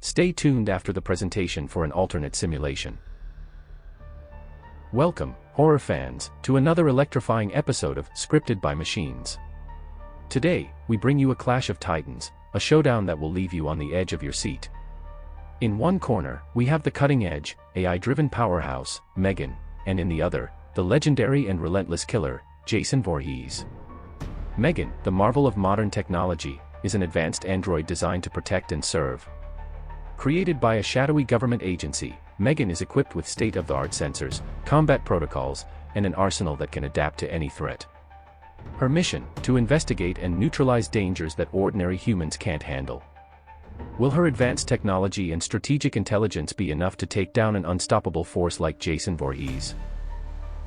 Stay tuned after the presentation for an alternate simulation. Welcome, horror fans, to another electrifying episode of Scripted by Machines. Today, we bring you a clash of titans, a showdown that will leave you on the edge of your seat. In one corner, we have the cutting-edge, AI-driven powerhouse, M3gan, and in the other, the legendary and relentless killer, Jason Voorhees. M3gan, the marvel of modern technology, is an advanced android designed to protect and serve. Created by a shadowy government agency, M3gan is equipped with state-of-the-art sensors, combat protocols, and an arsenal that can adapt to any threat. Her mission, to investigate and neutralize dangers that ordinary humans can't handle. Will her advanced technology and strategic intelligence be enough to take down an unstoppable force like Jason Voorhees?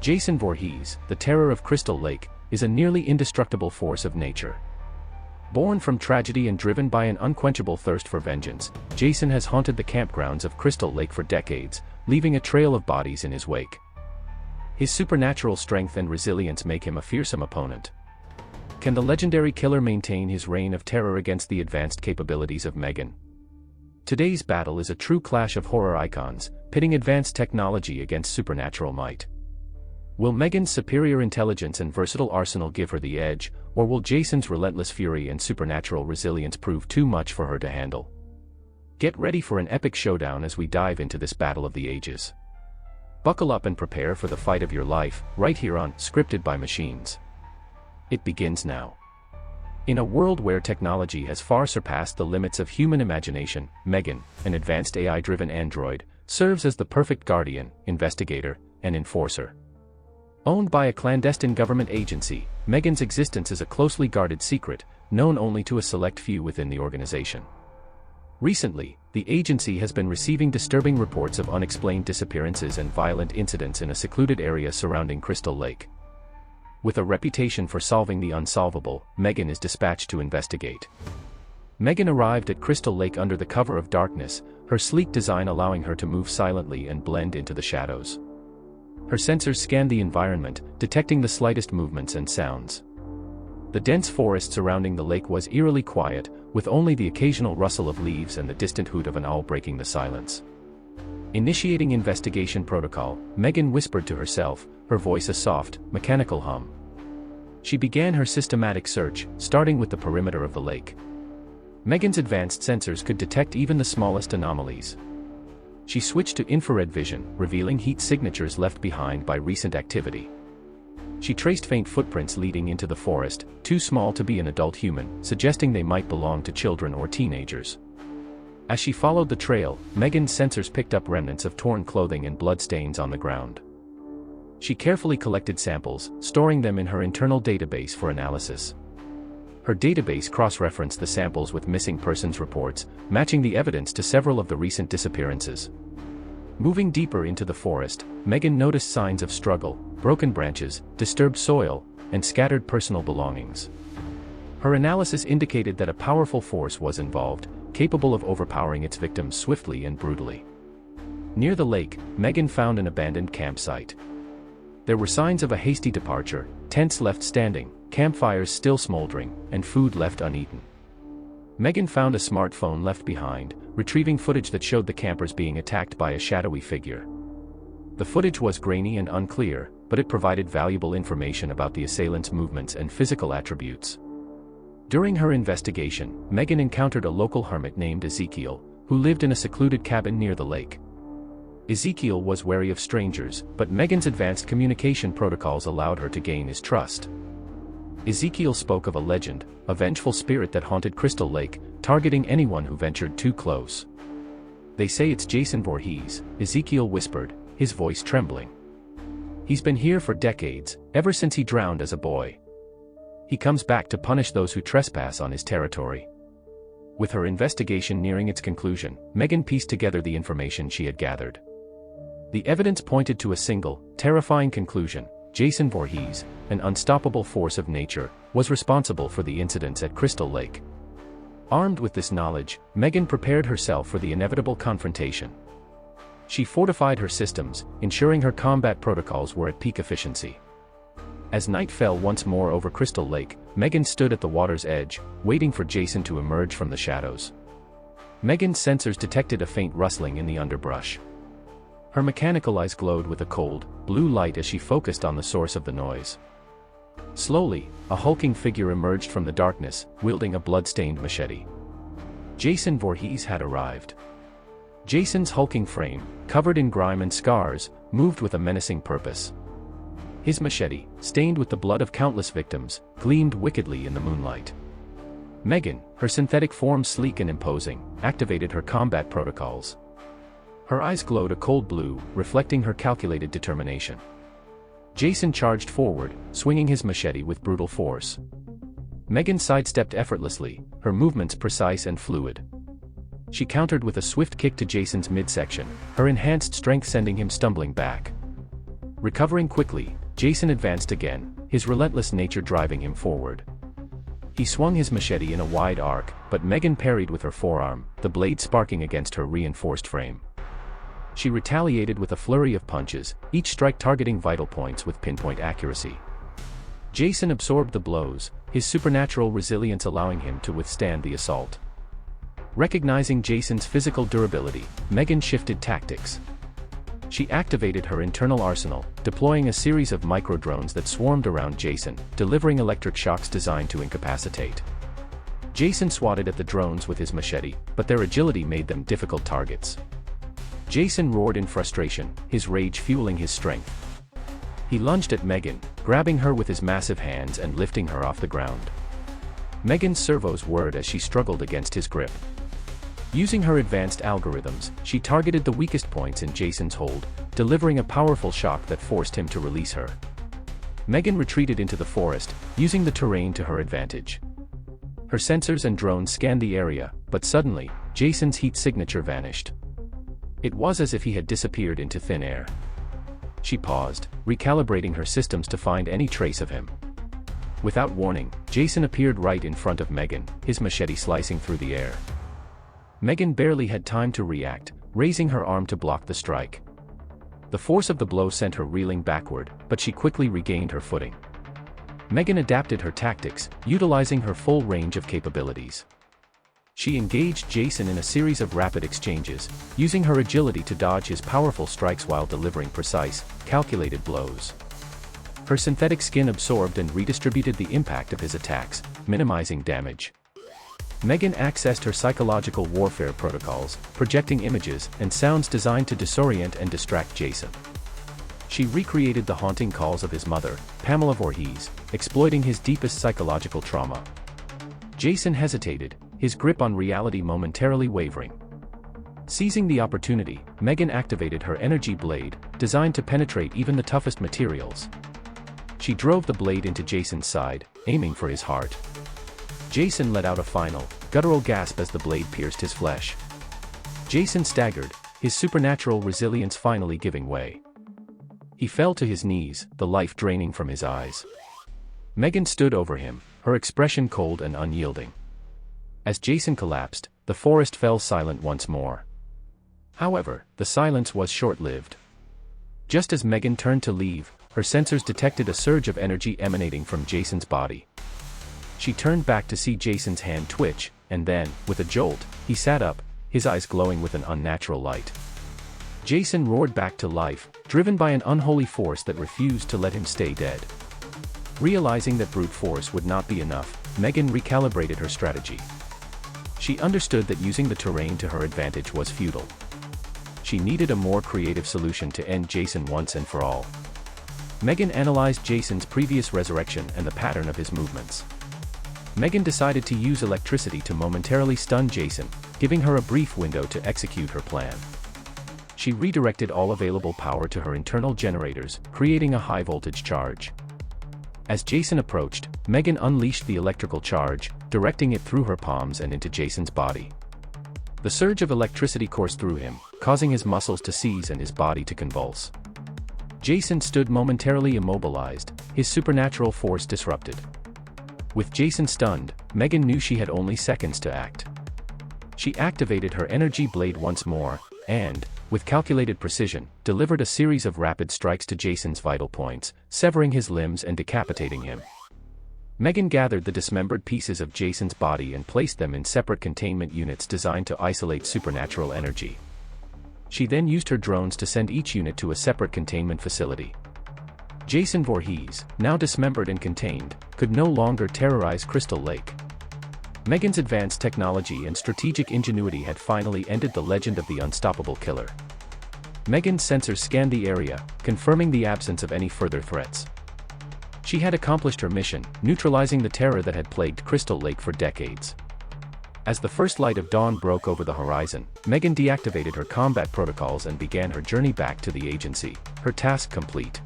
Jason Voorhees, the terror of Crystal Lake, is a nearly indestructible force of nature. Born from tragedy and driven by an unquenchable thirst for vengeance, Jason has haunted the campgrounds of Crystal Lake for decades, leaving a trail of bodies in his wake. His supernatural strength and resilience make him a fearsome opponent. Can the legendary killer maintain his reign of terror against the advanced capabilities of M3gan? Today's battle is a true clash of horror icons, pitting advanced technology against supernatural might. Will M3gan's superior intelligence and versatile arsenal give her the edge, or will Jason's relentless fury and supernatural resilience prove too much for her to handle? Get ready for an epic showdown as we dive into this battle of the ages. Buckle up and prepare for the fight of your life, right here on Scripted by Machines. It begins now. In a world where technology has far surpassed the limits of human imagination, M3gan, an advanced AI-driven android, serves as the perfect guardian, investigator, and enforcer. Owned by a clandestine government agency, M3gan's existence is a closely guarded secret, known only to a select few within the organization. Recently, the agency has been receiving disturbing reports of unexplained disappearances and violent incidents in a secluded area surrounding Crystal Lake. With a reputation for solving the unsolvable, M3gan is dispatched to investigate. M3gan arrived at Crystal Lake under the cover of darkness, her sleek design allowing her to move silently and blend into the shadows. Her sensors scan the environment, detecting the slightest movements and sounds. The dense forest surrounding the lake was eerily quiet, with only the occasional rustle of leaves and the distant hoot of an owl breaking the silence. Initiating investigation protocol, M3gan whispered to herself, her voice a soft, mechanical hum. She began her systematic search, starting with the perimeter of the lake. M3gan's advanced sensors could detect even the smallest anomalies. She switched to infrared vision, revealing heat signatures left behind by recent activity. She traced faint footprints leading into the forest, too small to be an adult human, suggesting they might belong to children or teenagers. As she followed the trail, M3gan's sensors picked up remnants of torn clothing and bloodstains on the ground. She carefully collected samples, storing them in her internal database for analysis. Her database cross-referenced the samples with missing persons reports, matching the evidence to several of the recent disappearances. Moving deeper into the forest, M3gan noticed signs of struggle, broken branches, disturbed soil, and scattered personal belongings. Her analysis indicated that a powerful force was involved, capable of overpowering its victims swiftly and brutally. Near the lake, M3gan found an abandoned campsite. There were signs of a hasty departure, tents left standing, campfires still smoldering, and food left uneaten. M3gan found a smartphone left behind, retrieving footage that showed the campers being attacked by a shadowy figure. The footage was grainy and unclear, but it provided valuable information about the assailants' movements and physical attributes. During her investigation, M3gan encountered a local hermit named Ezekiel, who lived in a secluded cabin near the lake. Ezekiel was wary of strangers, but M3gan's advanced communication protocols allowed her to gain his trust. Ezekiel spoke of a legend, a vengeful spirit that haunted Crystal Lake, targeting anyone who ventured too close. "They say it's Jason Voorhees," Ezekiel whispered, his voice trembling. "He's been here for decades, ever since he drowned as a boy. He comes back to punish those who trespass on his territory." With her investigation nearing its conclusion, M3gan pieced together the information she had gathered. The evidence pointed to a single, terrifying conclusion: Jason Voorhees, an unstoppable force of nature, was responsible for the incidents at Crystal Lake. Armed with this knowledge, M3gan prepared herself for the inevitable confrontation. She fortified her systems, ensuring her combat protocols were at peak efficiency. As night fell once more over Crystal Lake, M3gan stood at the water's edge, waiting for Jason to emerge from the shadows. M3gan's sensors detected a faint rustling in the underbrush. Her mechanical eyes glowed with a cold, blue light as she focused on the source of the noise. Slowly, a hulking figure emerged from the darkness, wielding a blood-stained machete. Jason Voorhees had arrived. Jason's hulking frame, covered in grime and scars, moved with a menacing purpose. His machete, stained with the blood of countless victims, gleamed wickedly in the moonlight. M3gan, her synthetic form sleek and imposing, activated her combat protocols. Her eyes glowed a cold blue, reflecting her calculated determination. Jason charged forward, swinging his machete with brutal force. M3gan sidestepped effortlessly, her movements precise and fluid. She countered with a swift kick to Jason's midsection, her enhanced strength sending him stumbling back. Recovering quickly, Jason advanced again, his relentless nature driving him forward. He swung his machete in a wide arc, but M3gan parried with her forearm, the blade sparking against her reinforced frame. She retaliated with a flurry of punches, each strike targeting vital points with pinpoint accuracy. Jason absorbed the blows, his supernatural resilience allowing him to withstand the assault. Recognizing Jason's physical durability, M3gan shifted tactics. She activated her internal arsenal, deploying a series of micro-drones that swarmed around Jason, delivering electric shocks designed to incapacitate. Jason swatted at the drones with his machete, but their agility made them difficult targets. Jason roared in frustration, his rage fueling his strength. He lunged at M3gan, grabbing her with his massive hands and lifting her off the ground. M3gan's servos whirred as she struggled against his grip. Using her advanced algorithms, she targeted the weakest points in Jason's hold, delivering a powerful shock that forced him to release her. M3gan retreated into the forest, using the terrain to her advantage. Her sensors and drones scanned the area, but suddenly, Jason's heat signature vanished. It was as if he had disappeared into thin air. She paused, recalibrating her systems to find any trace of him. Without warning, Jason appeared right in front of M3gan, his machete slicing through the air. M3gan barely had time to react, raising her arm to block the strike. The force of the blow sent her reeling backward, but she quickly regained her footing. M3gan adapted her tactics, utilizing her full range of capabilities. She engaged Jason in a series of rapid exchanges, using her agility to dodge his powerful strikes while delivering precise, calculated blows. Her synthetic skin absorbed and redistributed the impact of his attacks, minimizing damage. M3gan accessed her psychological warfare protocols, projecting images and sounds designed to disorient and distract Jason. She recreated the haunting calls of his mother, Pamela Voorhees, exploiting his deepest psychological trauma. Jason hesitated, his grip on reality momentarily wavering. Seizing the opportunity, M3gan activated her energy blade, designed to penetrate even the toughest materials. She drove the blade into Jason's side, aiming for his heart. Jason let out a final, guttural gasp as the blade pierced his flesh. Jason staggered, his supernatural resilience finally giving way. He fell to his knees, the life draining from his eyes. M3gan stood over him, her expression cold and unyielding. As Jason collapsed, the forest fell silent once more. However, the silence was short-lived. Just as M3gan turned to leave, her sensors detected a surge of energy emanating from Jason's body. She turned back to see Jason's hand twitch, and then, with a jolt, he sat up, his eyes glowing with an unnatural light. Jason roared back to life, driven by an unholy force that refused to let him stay dead. Realizing that brute force would not be enough, M3gan recalibrated her strategy. She understood that using the terrain to her advantage was futile. She needed a more creative solution to end Jason once and for all. M3gan analyzed Jason's previous resurrection and the pattern of his movements. M3gan decided to use electricity to momentarily stun Jason, giving her a brief window to execute her plan. She redirected all available power to her internal generators, creating a high-voltage charge. As Jason approached, M3gan unleashed the electrical charge, directing it through her palms and into Jason's body. The surge of electricity coursed through him, causing his muscles to seize and his body to convulse. Jason stood momentarily immobilized, his supernatural force disrupted. With Jason stunned, M3gan knew she had only seconds to act. She activated her energy blade once more, and, with calculated precision, delivered a series of rapid strikes to Jason's vital points, severing his limbs and decapitating him. M3gan gathered the dismembered pieces of Jason's body and placed them in separate containment units designed to isolate supernatural energy. She then used her drones to send each unit to a separate containment facility. Jason Voorhees, now dismembered and contained, could no longer terrorize Crystal Lake. M3gan's advanced technology and strategic ingenuity had finally ended the legend of the unstoppable killer. M3gan's sensors scanned the area, confirming the absence of any further threats. She had accomplished her mission, neutralizing the terror that had plagued Crystal Lake for decades. As the first light of dawn broke over the horizon, M3gan deactivated her combat protocols and began her journey back to the agency, her task complete.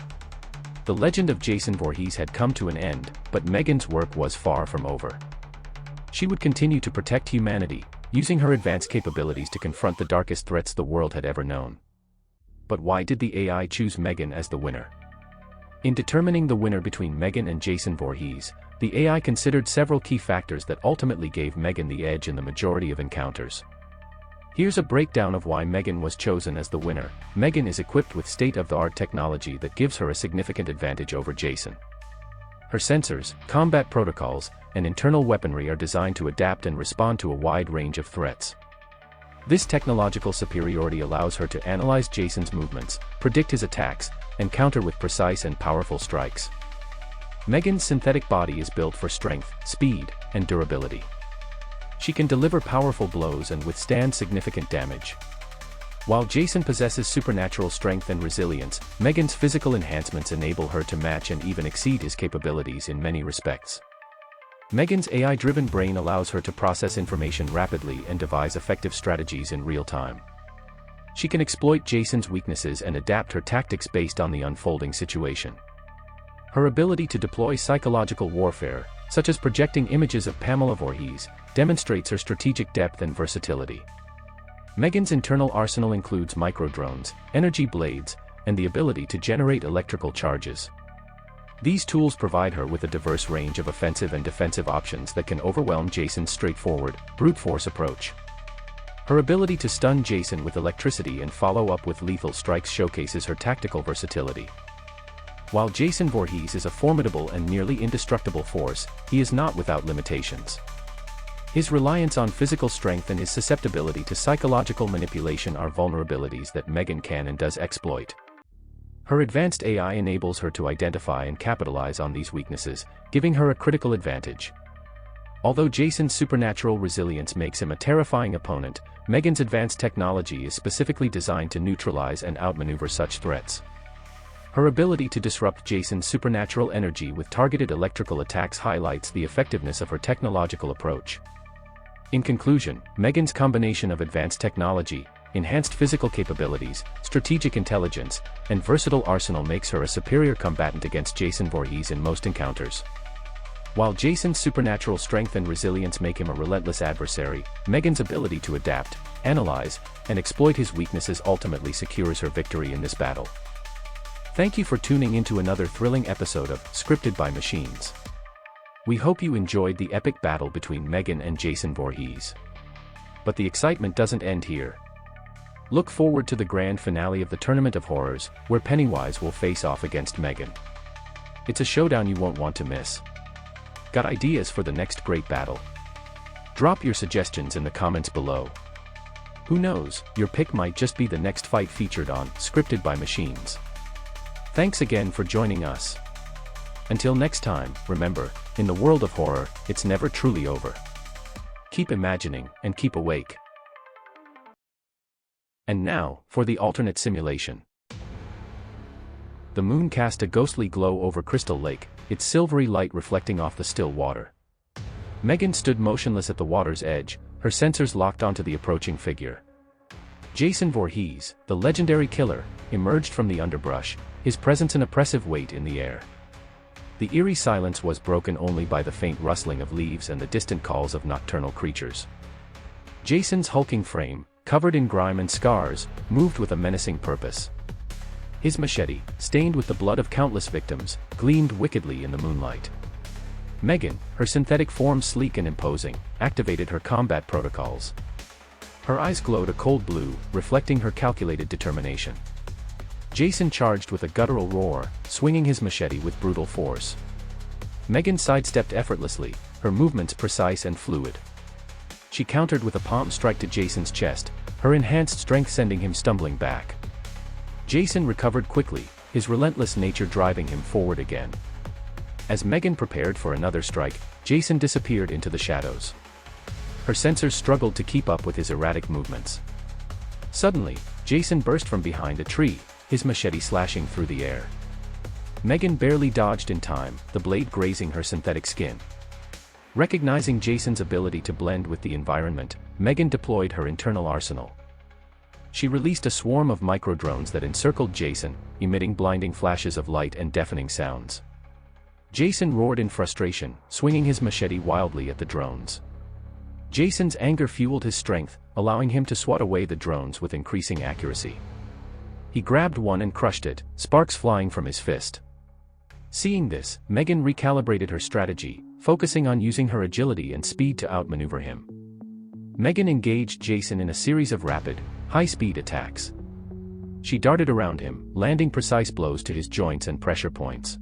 The legend of Jason Voorhees had come to an end, but M3gan's work was far from over. She would continue to protect humanity, using her advanced capabilities to confront the darkest threats the world had ever known. But why did the AI choose M3gan as the winner? In determining the winner between M3gan and Jason Voorhees, the AI considered several key factors that ultimately gave M3gan the edge in the majority of encounters. Here's a breakdown of why M3gan was chosen as the winner. M3gan is equipped with state-of-the-art technology that gives her a significant advantage over Jason. Her sensors, combat protocols, and internal weaponry are designed to adapt and respond to a wide range of threats. This technological superiority allows her to analyze Jason's movements, predict his attacks, and counter with precise and powerful strikes. M3gan's synthetic body is built for strength, speed, and durability. She can deliver powerful blows and withstand significant damage. While Jason possesses supernatural strength and resilience, M3gan's physical enhancements enable her to match and even exceed his capabilities in many respects. M3gan's AI-driven brain allows her to process information rapidly and devise effective strategies in real time. She can exploit Jason's weaknesses and adapt her tactics based on the unfolding situation. Her ability to deploy psychological warfare, such as projecting images of Pamela Voorhees, demonstrates her strategic depth and versatility. M3gan's internal arsenal includes microdrones, energy blades, and the ability to generate electrical charges. These tools provide her with a diverse range of offensive and defensive options that can overwhelm Jason's straightforward, brute force approach. Her ability to stun Jason with electricity and follow up with lethal strikes showcases her tactical versatility. While Jason Voorhees is a formidable and nearly indestructible force, he is not without limitations. His reliance on physical strength and his susceptibility to psychological manipulation are vulnerabilities that M3gan can and does exploit. Her advanced AI enables her to identify and capitalize on these weaknesses, giving her a critical advantage. Although Jason's supernatural resilience makes him a terrifying opponent, M3gan's advanced technology is specifically designed to neutralize and outmaneuver such threats. Her ability to disrupt Jason's supernatural energy with targeted electrical attacks highlights the effectiveness of her technological approach. In conclusion, M3gan's combination of advanced technology, enhanced physical capabilities, strategic intelligence, and versatile arsenal makes her a superior combatant against Jason Voorhees in most encounters. While Jason's supernatural strength and resilience make him a relentless adversary, M3gan's ability to adapt, analyze, and exploit his weaknesses ultimately secures her victory in this battle. Thank you for tuning into another thrilling episode of Scripted by Machines. We hope you enjoyed the epic battle between M3gan and Jason Voorhees. But the excitement doesn't end here. Look forward to the grand finale of the Tournament of Horrors, where Pennywise will face off against M3gan. It's a showdown you won't want to miss. Got ideas for the next great battle? Drop your suggestions in the comments below. Who knows, your pick might just be the next fight featured on Scripted by Machines. Thanks again for joining us. Until next time, remember, in the world of horror, it's never truly over. Keep imagining, and keep awake. And now, for the alternate simulation. The moon cast a ghostly glow over Crystal Lake, its silvery light reflecting off the still water. M3gan stood motionless at the water's edge, her sensors locked onto the approaching figure. Jason Voorhees, the legendary killer, emerged from the underbrush, his presence an oppressive weight in the air. The eerie silence was broken only by the faint rustling of leaves and the distant calls of nocturnal creatures. Jason's hulking frame, covered in grime and scars, moved with a menacing purpose. His machete, stained with the blood of countless victims, gleamed wickedly in the moonlight. M3gan, her synthetic form sleek and imposing, activated her combat protocols. Her eyes glowed a cold blue, reflecting her calculated determination. Jason charged with a guttural roar, swinging his machete with brutal force. M3gan sidestepped effortlessly, her movements precise and fluid. She countered with a palm strike to Jason's chest, her enhanced strength sending him stumbling back. Jason recovered quickly, his relentless nature driving him forward again. As M3gan prepared for another strike, Jason disappeared into the shadows. Her sensors struggled to keep up with his erratic movements. Suddenly, Jason burst from behind a tree, his machete slashing through the air. M3gan barely dodged in time, the blade grazing her synthetic skin. Recognizing Jason's ability to blend with the environment, M3gan deployed her internal arsenal. She released a swarm of micro-drones that encircled Jason, emitting blinding flashes of light and deafening sounds. Jason roared in frustration, swinging his machete wildly at the drones. Jason's anger fueled his strength, allowing him to swat away the drones with increasing accuracy. He grabbed one and crushed it, sparks flying from his fist. Seeing this, M3gan recalibrated her strategy, focusing on using her agility and speed to outmaneuver him. M3gan engaged Jason in a series of rapid, high-speed attacks. She darted around him, landing precise blows to his joints and pressure points.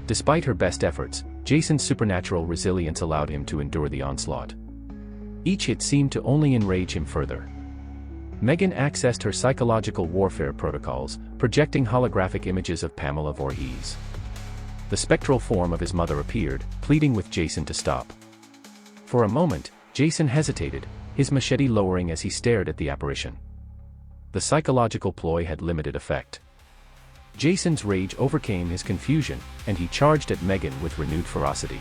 Despite her best efforts, Jason's supernatural resilience allowed him to endure the onslaught. Each hit seemed to only enrage him further. M3gan accessed her psychological warfare protocols, projecting holographic images of Pamela Voorhees. The spectral form of his mother appeared, pleading with Jason to stop. For a moment, Jason hesitated, his machete lowering as he stared at the apparition. The psychological ploy had limited effect. Jason's rage overcame his confusion, and he charged at M3gan with renewed ferocity.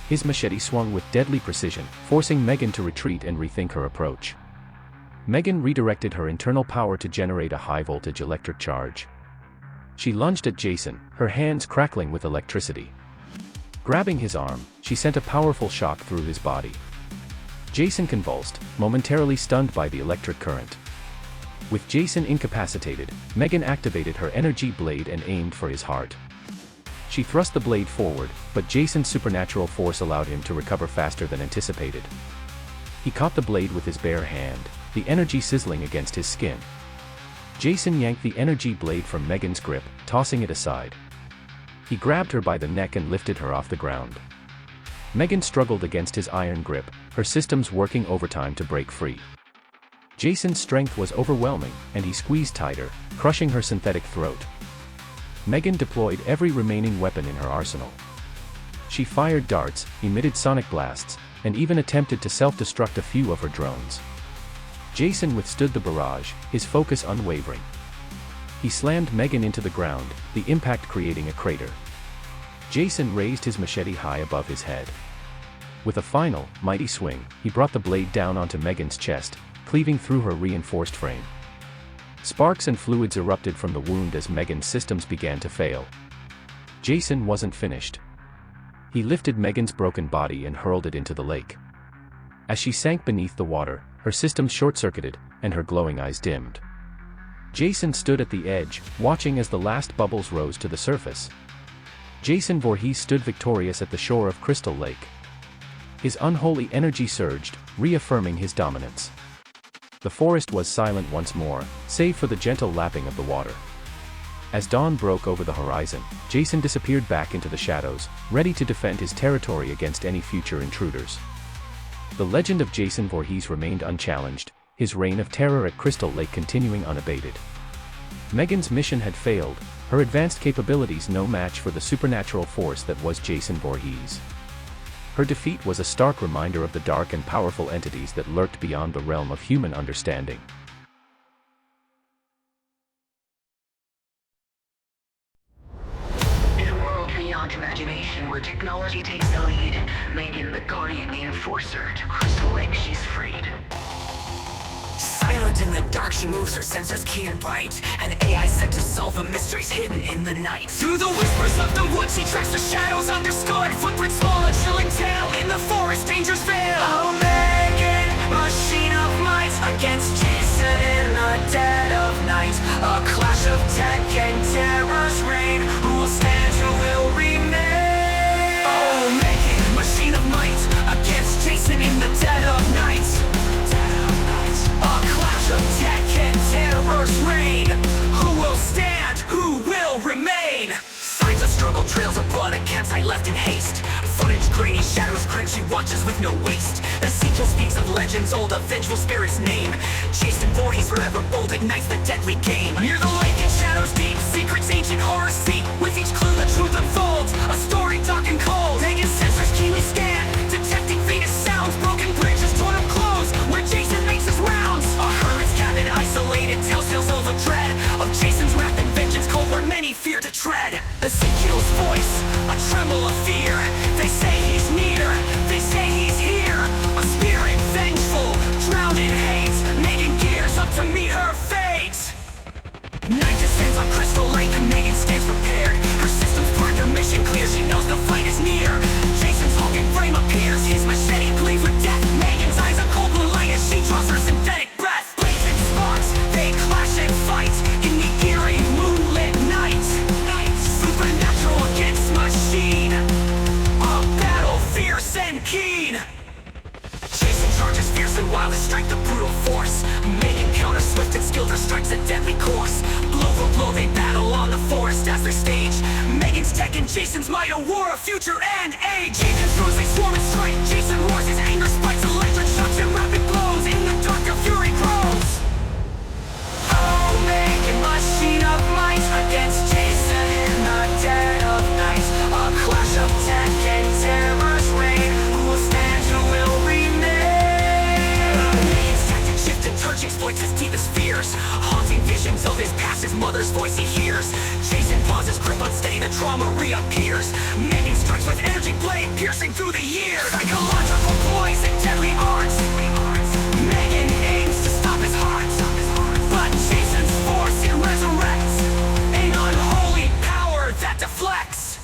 His machete swung with deadly precision, forcing M3gan to retreat and rethink her approach. M3gan redirected her internal power to generate a high-voltage electric charge. She lunged at Jason, her hands crackling with electricity. Grabbing his arm, she sent a powerful shock through his body. Jason convulsed, momentarily stunned by the electric current. With Jason incapacitated, M3gan activated her energy blade and aimed for his heart. She thrust the blade forward, but Jason's supernatural force allowed him to recover faster than anticipated. He caught the blade with his bare hand, the energy sizzling against his skin. Jason yanked the energy blade from M3gan's grip, tossing it aside. He grabbed her by the neck and lifted her off the ground. M3gan struggled against his iron grip, her systems working overtime to break free. Jason's strength was overwhelming, and he squeezed tighter, crushing her synthetic throat. M3gan deployed every remaining weapon in her arsenal. She fired darts, emitted sonic blasts, and even attempted to self-destruct a few of her drones. Jason withstood the barrage, his focus unwavering. He slammed M3gan into the ground, the impact creating a crater. Jason raised his machete high above his head. With a final, mighty swing, he brought the blade down onto M3gan's chest, cleaving through her reinforced frame. Sparks and fluids erupted from the wound as M3gan's systems began to fail. Jason wasn't finished. He lifted M3gan's broken body and hurled it into the lake. As she sank beneath the water, her systems short-circuited, and her glowing eyes dimmed. Jason stood at the edge, watching as the last bubbles rose to the surface. Jason Voorhees stood victorious at the shore of Crystal Lake. His unholy energy surged, reaffirming his dominance. The forest was silent once more, save for the gentle lapping of the water. As dawn broke over the horizon, Jason disappeared back into the shadows, ready to defend his territory against any future intruders. The legend of Jason Voorhees remained unchallenged, his reign of terror at Crystal Lake continuing unabated. M3gan's mission had failed, her advanced capabilities no match for the supernatural force that was Jason Voorhees. Her defeat was a stark reminder of the dark and powerful entities that lurked beyond the realm of human understanding. In a world beyond imagination where technology takes the lead, M3gan the guardian, the enforcer, to Crystal Lake she's freed. Silent in the dark, she moves her sensors key and bite. An AI sent to solve the mysteries hidden in the night. Through the whispers of the woods, she tracks the shadows understood. Footprints small, a chilling tale. In the forest, dangers veil. Oh, M3gan, machine of might, against Jason in the dead of night. A clash of tech and terror's reign. Who will stand, who will remain? Oh, M3gan, machine of might, against Jason in the dead of night. A clash of tech and terror's reign. Who will stand? Who will remain? Signs of struggle, trails of blood, and anti-left left in haste. Footage grainy, shadows cringe, she watches with no waste. The sequel speaks of legends old, a vengeful spirit's name. Jason Voorhees forever bold ignites the deadly game. Near the lake in shadows deep, secrets ancient horrors seek. With each clue the truth unfolds, a story dark and cold. M3gan sensors keenly scan, detecting faintest sounds. Broken bridges torn up close, where Jason makes his rounds. A hermit's cabin isolated, tells tales of dread. Of Jason's wrath and vengeance cold where many fear to tread. Ezekiel's voice, a tremble of fear. They say he's near, they say he's here. A spirit vengeful, drowned in hate. M3gan gears up to meet her fate. Night descends on Crystal Lake, M3gan stands prepared. Her systems burn, her mission clear, she knows the fight is near. Jason's hulking frame appears, his machete bleeds with death. M3gan's eyes a cold blue light as she draws her synthetic breath. Blazing sparks, they clash and fight in the eerie moonlit night. Supernatural against machine, a battle fierce and keen. Jason charges fierce and wild to strike the brutal force. M3gan counter swift and skilled, her strikes a deadly course. Blow for blow they battle on the forest as their stage. M3gan's tech and Jason's might, a war of future and age. Jason's throws they swarm and strike, Jason roars, his anger spikes. Electric shocks and rapid blows, in the dark their fury grows. Oh, M3gan machine of might against Jason in the dead of night. A clash of tech and terror's reign. Who will stand, who will remain? M3gan's tactic shift and turn exploits his deepest fears. Haunting visions of his past, his mother's voice he hears. Jason pauses, grip unsteady, the trauma reappears. M3gan strikes with energy blade, piercing through the years. Psychological poison, deadly arts. M3gan aims to stop his heart, but Jason's force, it resurrects. An unholy power that deflects.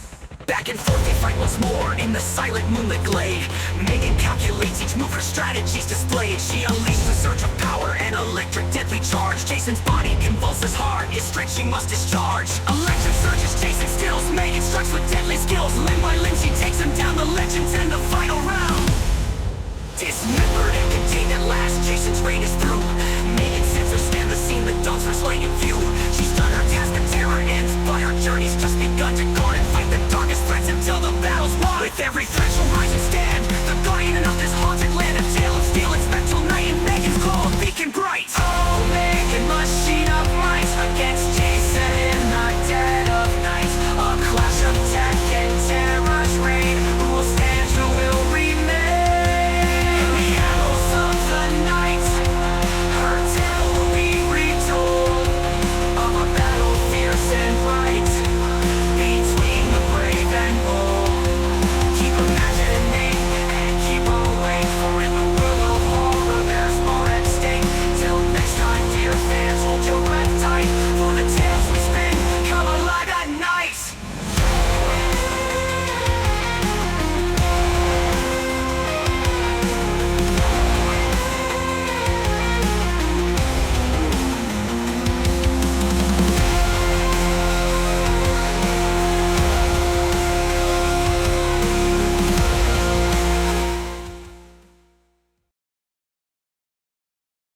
Back and forth they fight once more in the silent moonlit glade. M3gan calculates each move, her strategies displayed. She unleashes a surge of power, an electric deadly charge. Jason's body convulses hard, his strength she must discharge. Electric surges, Jason stills, M3gan strikes with deadly skills. Limb by limb she takes him down, the legends end the final round. Dismembered and contained at last, Jason's reign is through.